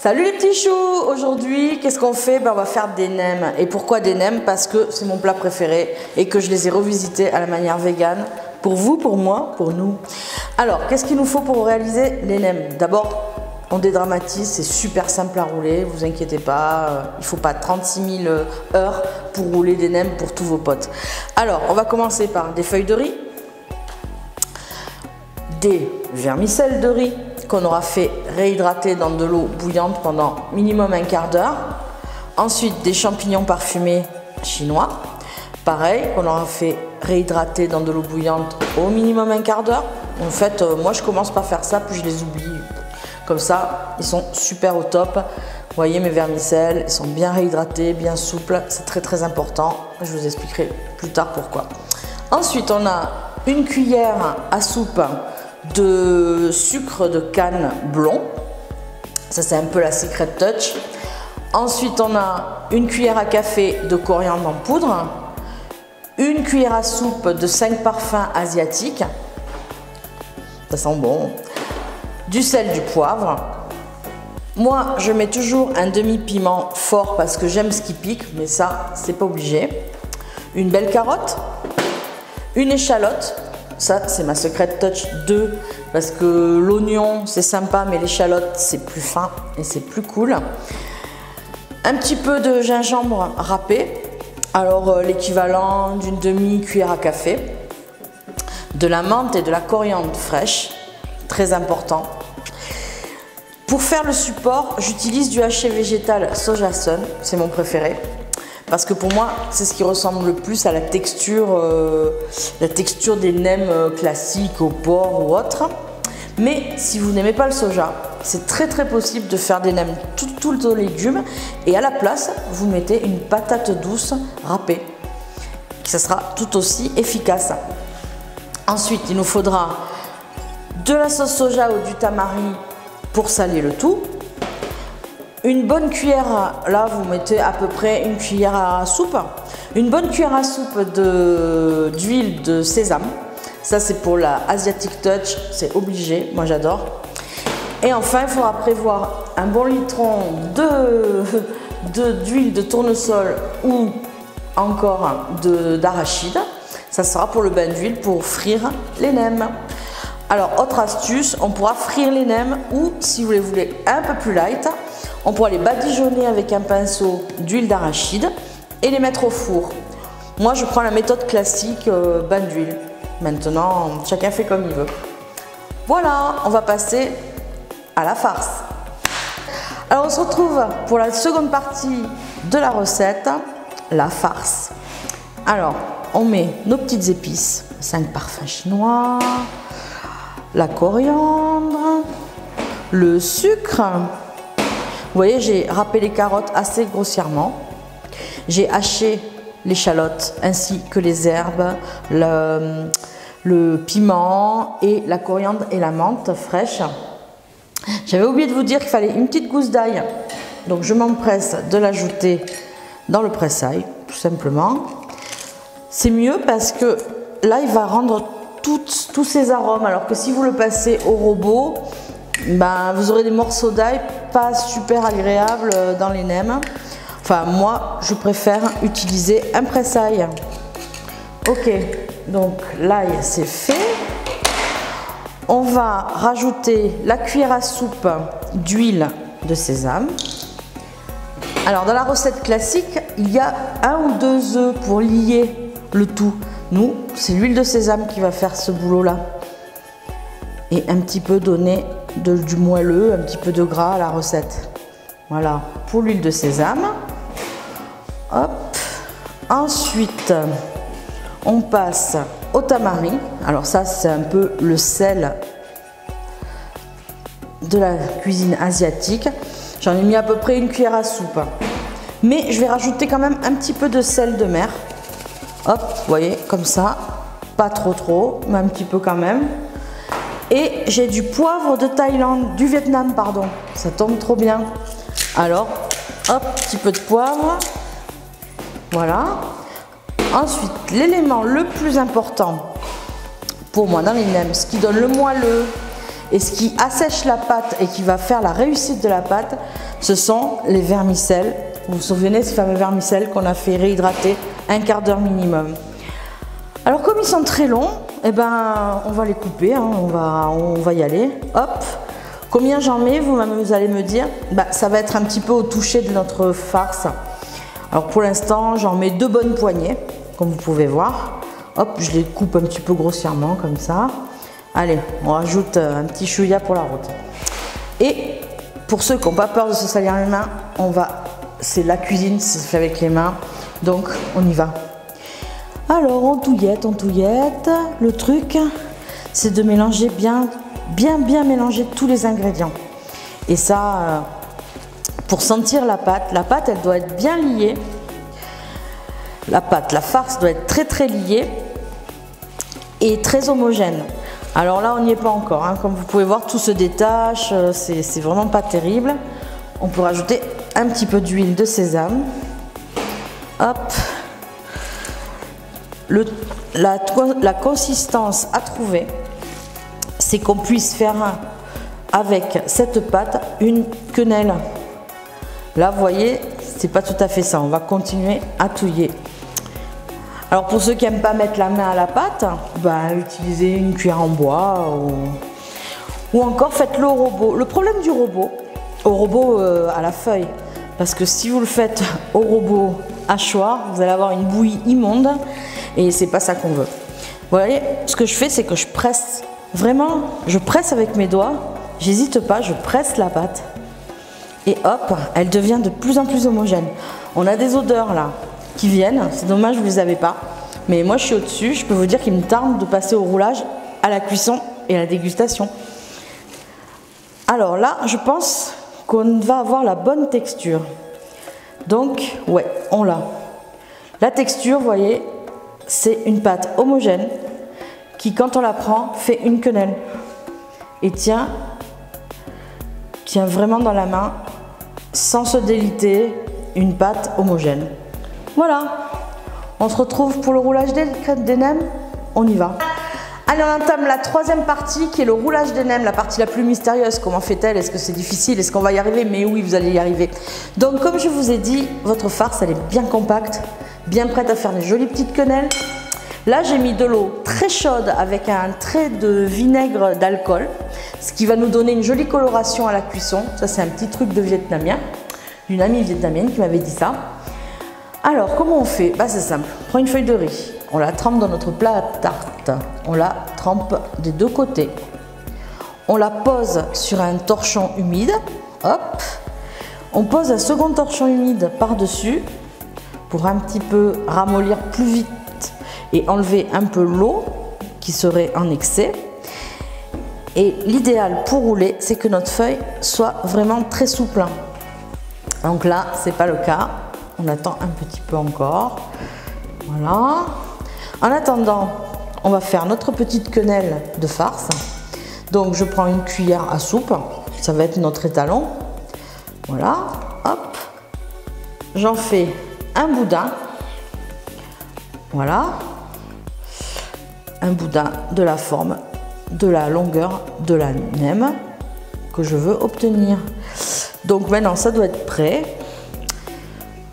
Salut les petits choux. Aujourd'hui, qu'est-ce qu'on fait? On va faire des nems. Et pourquoi des nems? Parce que c'est mon plat préféré et que je les ai revisités à la manière végane. Pour vous, pour moi, pour nous. Alors, qu'est-ce qu'il nous faut pour réaliser les nems? D'abord, on dédramatise, c'est super simple à rouler, vous inquiétez pas. Il ne faut pas 36 000 heures pour rouler des nems pour tous vos potes. Alors, on va commencer par des feuilles de riz, des vermicelles de riz qu'on aura fait réhydrater dans de l'eau bouillante pendant minimum un quart d'heure. Ensuite, des champignons parfumés chinois. Pareil, qu'on aura fait réhydrater dans de l'eau bouillante au minimum un quart d'heure. En fait, moi je commence par faire ça, puis je les oublie. Comme ça, ils sont super au top. Vous voyez mes vermicelles, ils sont bien réhydratés, bien souples. C'est très très important. Je vous expliquerai plus tard pourquoi. Ensuite, on a une cuillère à soupe de sucre de canne blond. Ça, c'est un peu la secret touch. Ensuite, on a une cuillère à café de coriandre en poudre. Une cuillère à soupe de 5 parfums asiatiques. Ça sent bon. Du sel, du poivre. Moi, je mets toujours un demi-piment fort parce que j'aime ce qui pique, mais ça, c'est pas obligé. Une belle carotte. Une échalote. Ça, c'est ma secret touch 2 parce que l'oignon, c'est sympa, mais l'échalote, c'est plus fin et c'est plus cool. Un petit peu de gingembre râpé. Alors, l'équivalent d'une demi-cuillère à café. De la menthe et de la coriandre fraîche. Très important. Pour faire le support, j'utilise du haché végétal Soja Sun. C'est mon préféré. Parce que pour moi, c'est ce qui ressemble le plus à la texture des nems classiques au porc ou autre. Mais si vous n'aimez pas le soja, c'est très très possible de faire des nems tout aux légumes. Et à la place, vous mettez une patate douce râpée. Ça sera tout aussi efficace. Ensuite, il nous faudra de la sauce soja ou du tamari pour saler le tout. Une bonne cuillère, là vous mettez à peu près une cuillère à soupe. Une bonne cuillère à soupe d'huile de sésame. Ça c'est pour la Asiatic Touch, c'est obligé, moi j'adore. Et enfin il faudra prévoir un bon litron d'huile de tournesol ou encore d'arachide. Ça sera pour le bain d'huile pour frire les nems. Alors autre astuce, on pourra frire les nems ou si vous les voulez un peu plus light, on pourra les badigeonner avec un pinceau d'huile d'arachide et les mettre au four. Moi, je prends la méthode classique bain d'huile. Maintenant, chacun fait comme il veut. Voilà, on va passer à la farce. Alors, on se retrouve pour la seconde partie de la recette, la farce. Alors, on met nos petites épices, 5 parfums chinois, la coriandre, le sucre. Vous voyez, j'ai râpé les carottes assez grossièrement. J'ai haché l'échalote ainsi que les herbes, le piment et la coriandre et la menthe fraîche. J'avais oublié de vous dire qu'il fallait une petite gousse d'ail. Donc je m'empresse de l'ajouter dans le presse-ail, tout simplement. C'est mieux parce que l'ail va rendre tous ces arômes. Alors que si vous le passez au robot, vous aurez des morceaux d'ail pas super agréables dans les nems. Enfin, moi, je préfère utiliser un presse-ail. Ok, donc l'ail, c'est fait. On va rajouter la cuillère à soupe d'huile de sésame. Alors, dans la recette classique, il y a 1 ou 2 œufs pour lier le tout. Nous, c'est l'huile de sésame qui va faire ce boulot-là. Et un petit peu donner du moelleux, un petit peu de gras à la recette. Voilà, pour l'huile de sésame. Hop. Ensuite, on passe au tamari. Alors ça, c'est un peu le sel de la cuisine asiatique. J'en ai mis à peu près une cuillère à soupe. Mais je vais rajouter quand même un petit peu de sel de mer. Hop, vous voyez, comme ça. Pas trop, mais un petit peu quand même. Et j'ai du poivre de Thaïlande, du Vietnam, pardon. Ça tombe trop bien. Alors, hop, petit peu de poivre. Voilà. Ensuite, l'élément le plus important pour moi dans les nems, ce qui donne le moelleux Et ce qui assèche la pâte et qui va faire la réussite de la pâte, ce sont les vermicelles. Vous vous souvenez de ces fameux vermicelles qu'on a fait réhydrater un quart d'heure minimum. Alors comme ils sont très longs, eh ben, on va les couper, hein, on va y aller. Hop. Combien j'en mets, vous allez me dire, bah, ça va être un petit peu au toucher de notre farce. Alors pour l'instant, j'en mets 2 bonnes poignées, comme vous pouvez voir. Hop, je les coupe un petit peu grossièrement, comme ça. Allez, on rajoute un petit chouïa pour la route. Et pour ceux qui n'ont pas peur de se salir les mains, c'est la cuisine, c'est fait avec les mains, donc on y va. Alors on touillette. Le truc, c'est de mélanger bien mélanger tous les ingrédients. Et ça, pour sentir la pâte elle doit être bien liée. La farce doit être très liée et très homogène. Alors là, on n'y est pas encore, hein. Comme vous pouvez voir, tout se détache, c'est vraiment pas terrible. On peut rajouter un petit peu d'huile de sésame. Hop. La consistance à trouver, c'est qu'on puisse faire avec cette pâte une quenelle. Là, vous voyez, c'est pas tout à fait ça. On va continuer à touiller. Alors pour ceux qui n'aiment pas mettre la main à la pâte, bah, utilisez une cuillère en bois ou encore faites-le au robot. Le problème du robot, à la feuille, parce que si vous le faites au robot hachoir, vous allez avoir une bouillie immonde et c'est pas ça qu'on veut. Vous voyez, ce que je fais, c'est que je presse. Vraiment, je presse avec mes doigts, j'hésite pas, je presse la pâte et hop, elle devient de plus en plus homogène. On a des odeurs là qui viennent, c'est dommage vous les avez pas, mais moi je suis au-dessus, je peux vous dire qu'il me tarde de passer au roulage, à la cuisson et à la dégustation. Alors là, je pense qu'on va avoir la bonne texture. Donc, ouais, on l'a. La texture, vous voyez, c'est une pâte homogène qui, quand on la prend, fait une quenelle et tient vraiment dans la main sans se déliter, une pâte homogène. Voilà, on se retrouve pour le roulage des nems, on y va. Allez, on entame la 3e partie qui est le roulage des nems, la partie la plus mystérieuse. Comment fait-elle? Est-ce que c'est difficile? Est-ce qu'on va y arriver? Mais oui, vous allez y arriver. Donc comme je vous ai dit, votre farce elle est bien compacte, bien prête à faire des jolies petites quenelles. Là, j'ai mis de l'eau très chaude avec un trait de vinaigre d'alcool, ce qui va nous donner une jolie coloration à la cuisson. Ça, c'est un petit truc de vietnamien, d'une amie vietnamienne qui m'avait dit ça. Alors, comment on fait? Bah, c'est simple. On prend une feuille de riz, on la trempe dans notre plat à tarte, on la trempe des 2 côtés, on la pose sur un torchon humide, hop, on pose un second torchon humide par-dessus pour un petit peu ramollir plus vite et enlever un peu l'eau qui serait en excès. Et l'idéal pour rouler, c'est que notre feuille soit vraiment très souple. Donc là, c'est pas le cas. On attend un petit peu encore. Voilà. En attendant, on va faire notre petite quenelle de farce. Donc je prends une cuillère à soupe. Ça va être notre étalon. Voilà. Hop. J'en fais un boudin. Voilà. Un boudin de la forme, de la longueur de la nem que je veux obtenir. Donc maintenant, ça doit être prêt.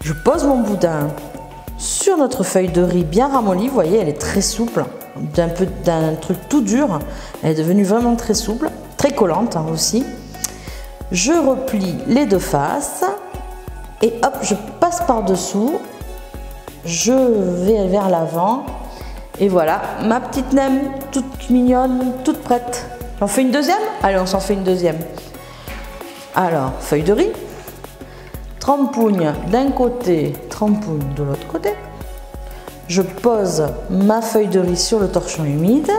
Je pose mon boudin sur notre feuille de riz bien ramollie. Vous voyez, elle est très souple. D'un truc tout dur, elle est devenue vraiment très souple, très collante hein, aussi. Je replie les 2 faces et hop, je passe par-dessous. Je vais vers l'avant. Et voilà, ma petite nem toute mignonne, toute prête. J'en fais une deuxième? Allez, on s'en fait une deuxième. Alors, feuille de riz, trempougne d'un côté, trempougne de l'autre côté. Je pose ma feuille de riz sur le torchon humide,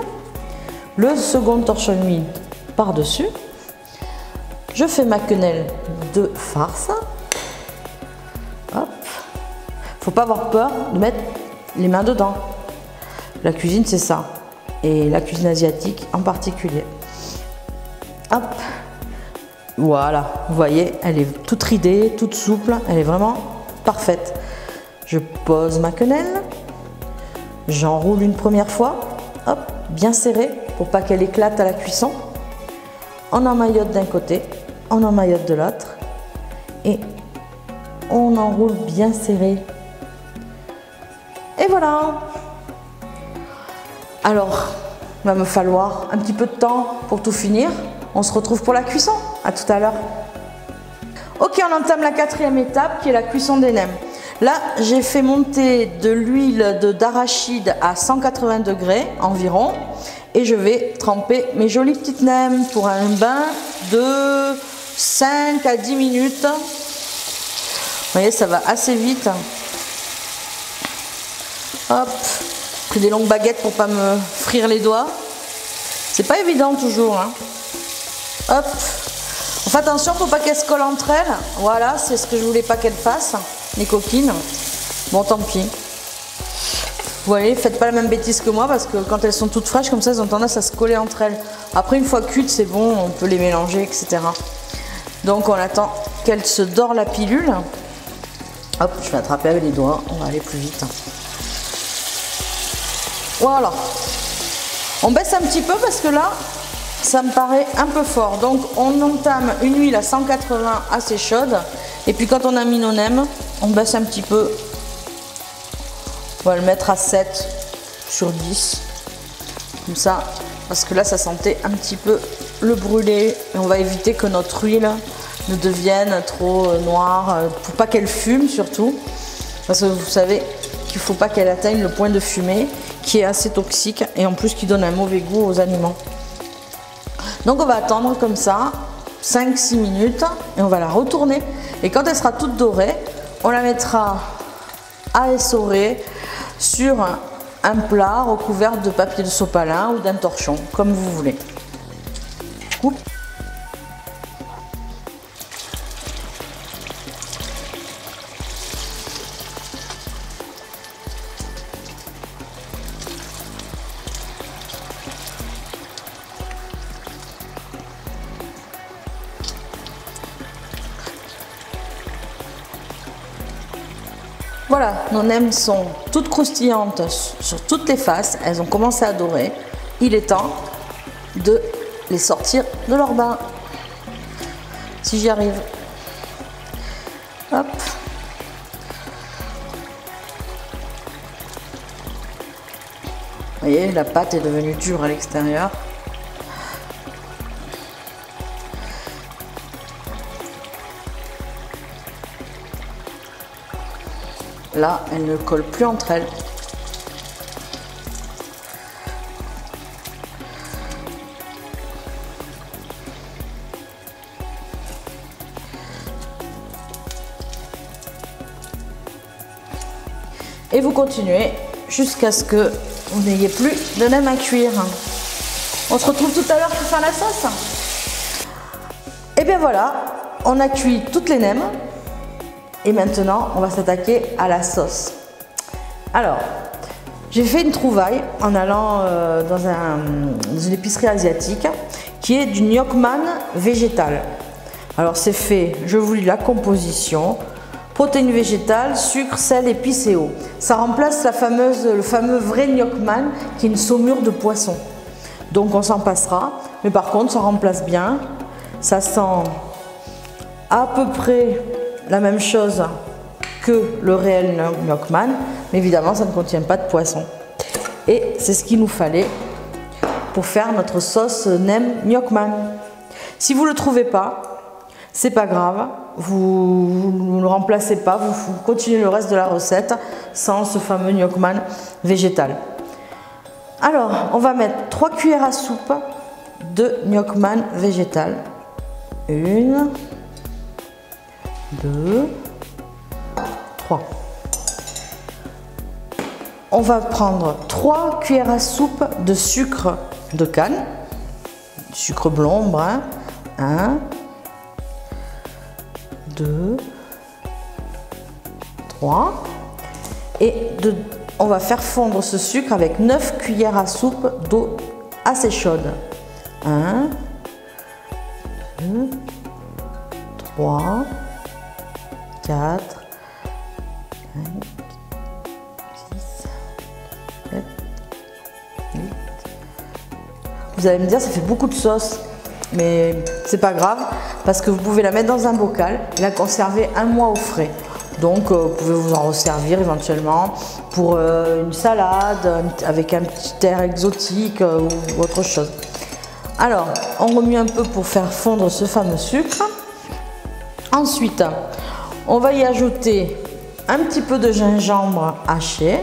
le second torchon humide par-dessus. Je fais ma quenelle de farce. Hop. Faut pas avoir peur de mettre les mains dedans. La cuisine, c'est ça. Et la cuisine asiatique en particulier. Hop. Voilà. Vous voyez, elle est toute ridée, toute souple. Elle est vraiment parfaite. Je pose ma quenelle. J'enroule une première fois. Hop, bien serrée pour pas qu'elle éclate à la cuisson. On emmaillote d'un côté, on emmaillote de l'autre et on enroule bien serré. Et voilà. Alors, il va me falloir un petit peu de temps pour tout finir. On se retrouve pour la cuisson. À tout à l'heure. Ok, on entame la quatrième étape qui est la cuisson des nems. Là, j'ai fait monter de l'huile d'arachide à 180 degrés environ. Et je vais tremper mes jolies petites nems pour un bain de 5 à 10 minutes. Vous voyez, ça va assez vite. Hop, j'ai pris des longues baguettes pour pas me frire les doigts. C'est pas évident toujours, hein. Hop, on fait attention pour pas qu'elles se collent entre elles. Voilà, c'est ce que je voulais pas qu'elles fassent, les coquines. Bon, tant pis. Vous voyez, faites pas la même bêtise que moi parce que quand elles sont toutes fraîches comme ça, elles ont tendance à se coller entre elles. Après, une fois cuites, c'est bon, on peut les mélanger, etc. Donc, on attend qu'elle se dore la pilule. Hop, je vais attraper avec les doigts, on va aller plus vite. Voilà. On baisse un petit peu parce que là, ça me paraît un peu fort. Donc, on entame une huile à 180 assez chaude. Et puis, quand on a mis nos nems, on baisse un petit peu. On va le mettre à 7 sur 10. Comme ça, parce que là, ça sentait un petit peu le brûler. Et on va éviter que notre huile ne devienne trop noire. Pour pas qu'elle fume surtout. Parce que vous savez qu'il ne faut pas qu'elle atteigne le point de fumée qui est assez toxique et en plus qui donne un mauvais goût aux aliments. Donc on va attendre comme ça 5-6 minutes et on va la retourner. Et quand elle sera toute dorée, on la mettra à essorer sur un plat recouvert de papier de sopalin ou d'un torchon, comme vous voulez. Coupe. Voilà, nos nems sont toutes croustillantes sur toutes les faces. Elles ont commencé à dorer. Il est temps de les sortir de leur bain. Si j'y arrive. Hop. Vous voyez, la pâte est devenue dure à l'extérieur. Là, elles ne collent plus entre elles. Et vous continuez jusqu'à ce que vous n'ayez plus de nems à cuire. On se retrouve tout à l'heure pour faire la sauce. Et bien voilà, on a cuit toutes les nems. Et maintenant, on va s'attaquer à la sauce. Alors, j'ai fait une trouvaille en allant dans une épicerie asiatique qui est du gnocchman végétal. Alors, c'est fait, je vous lis la composition. Protéines végétales, sucre, sel, épices et eau. Ça remplace le fameux vrai gnocchman qui est une saumure de poisson. Donc, on s'en passera. Mais par contre, ça remplace bien. Ça sent à peu près la même chose que le réel gnocchman, mais évidemment ça ne contient pas de poisson. Et c'est ce qu'il nous fallait pour faire notre sauce nem gnocchman. Si vous ne le trouvez pas, c'est pas grave, vous ne le remplacez pas, vous continuez le reste de la recette sans ce fameux gnocchman végétal. Alors, on va mettre 3 cuillères à soupe de gnocchman végétal. 1, 2, 3. On va prendre 3 cuillères à soupe de sucre de canne, sucre blond, brun. 1, 2, 3. Et on va faire fondre ce sucre avec 9 cuillères à soupe d'eau assez chaude. 1, 2, 3, 4, 5, 6, 7, 8. Vous allez me dire, ça fait beaucoup de sauce. mais c'est pas grave parce que vous pouvez la mettre dans un bocal et la conserver 1 mois au frais. Donc vous pouvez vous en resservir éventuellement pour une salade avec un petit air exotique ou autre chose. Alors on remue un peu pour faire fondre ce fameux sucre. Ensuite on va y ajouter un petit peu de gingembre haché,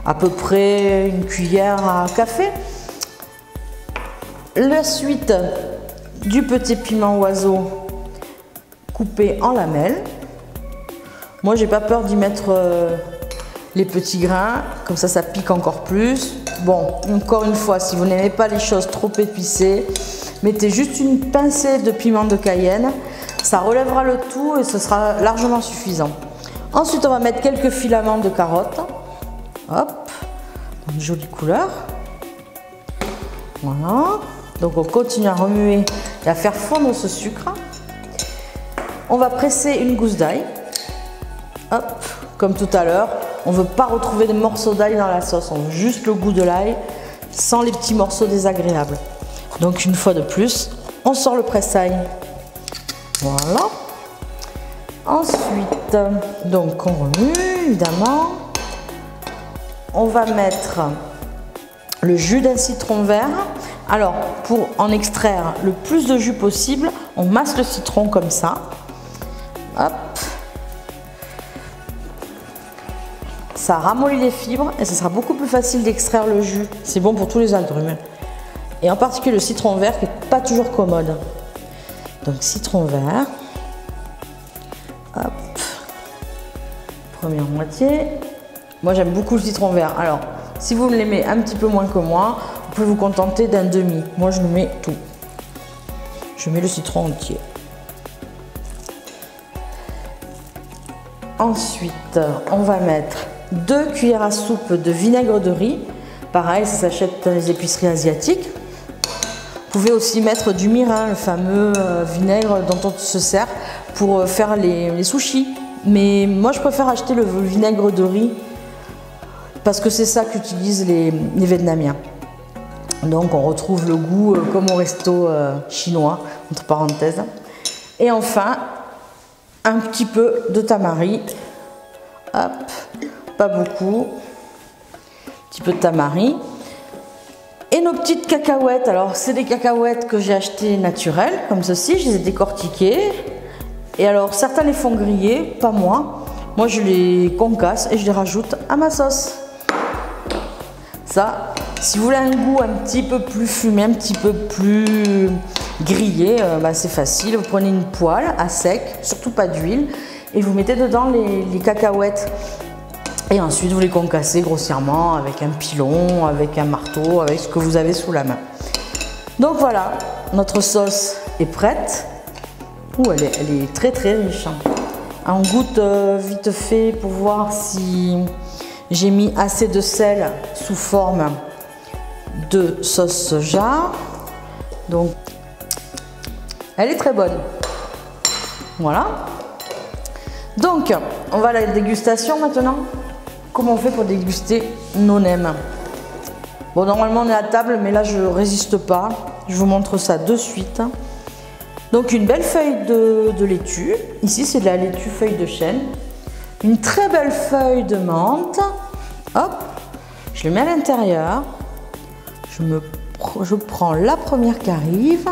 à peu près une cuillère à café. La suite du petit piment oiseau coupé en lamelles. Moi j'ai pas peur d'y mettre les petits grains, comme ça pique encore plus. Bon, encore une fois, si vous n'aimez pas les choses trop épicées, mettez juste une pincée de piment de Cayenne, ça relèvera le tout et ce sera largement suffisant. Ensuite on va mettre quelques filaments de carottes, hop, une jolie couleur. Voilà, donc on continue à remuer et à faire fondre ce sucre. On va presser une gousse d'ail. Hop, comme tout à l'heure, on ne veut pas retrouver des morceaux d'ail dans la sauce, on veut juste le goût de l'ail sans les petits morceaux désagréables. Donc une fois de plus, on sort le presse-ail. Voilà. Ensuite, donc on remue évidemment. On va mettre le jus d'un citron vert. Alors pour en extraire le plus de jus possible, on masse le citron comme ça. Hop. Ça ramollit les fibres et ce sera beaucoup plus facile d'extraire le jus. C'est bon pour tous les agrumes. Et en particulier le citron vert qui n'est pas toujours commode. Donc citron vert. Hop. Première moitié. Moi j'aime beaucoup le citron vert. Alors si vous l'aimez un petit peu moins que moi, vous pouvez vous contenter d'un demi. Moi je le mets tout. Je mets le citron entier. Ensuite, on va mettre 2 cuillères à soupe de vinaigre de riz. Pareil, ça s'achète dans les épiceries asiatiques. Vous pouvez aussi mettre du mirin, le fameux vinaigre dont on se sert pour faire les sushis. Mais moi, je préfère acheter le vinaigre de riz parce que c'est ça qu'utilisent les Vietnamiens. Donc, on retrouve le goût comme au resto chinois, entre parenthèses. Et enfin, un petit peu de tamari. Hop, pas beaucoup. Un petit peu de tamari. Et nos petites cacahuètes. Alors, c'est des cacahuètes que j'ai achetées naturelles, comme ceci. Je les ai décortiquées. Et alors, certains les font griller, pas moi. Moi, je les concasse et je les rajoute à ma sauce. Ça, si vous voulez un goût un petit peu plus fumé, un petit peu plus grillé, c'est facile. Vous prenez une poêle à sec, surtout pas d'huile, et vous mettez dedans les cacahuètes. Et ensuite, vous les concassez grossièrement avec un pilon, avec un marteau, avec ce que vous avez sous la main. Donc voilà, notre sauce est prête. Ouh, elle est très très riche. On goûte vite fait pour voir si j'ai mis assez de sel sous forme de sauce soja. Donc, elle est très bonne. Voilà. Donc, on va à la dégustation maintenant. Comment on fait pour déguster nos nems? Bon, normalement on est à table, mais là je résiste pas. Je vous montre ça de suite. Donc une belle feuille de laitue. Ici c'est de la laitue feuille de chêne. Une très belle feuille de menthe. Hop, je le mets à l'intérieur. Je prends la première qui arrive.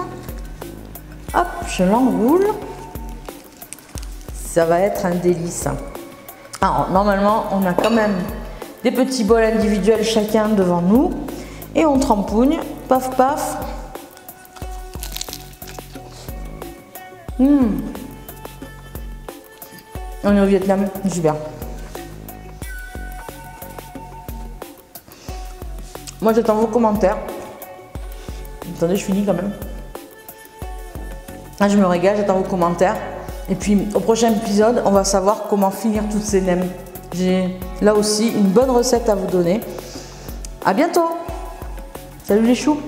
Hop, je l'enroule. Ça va être un délice. Alors, normalement, on a quand même des petits bols individuels chacun devant nous. Et on trempougne. Paf, paf. On est au Vietnam, super. Moi, j'attends vos commentaires. Attendez, je finis quand même. Ah, je me régale, j'attends vos commentaires. Et puis, au prochain épisode, on va savoir comment finir toutes ces nems. J'ai là aussi une bonne recette à vous donner. À bientôt. Salut les choux.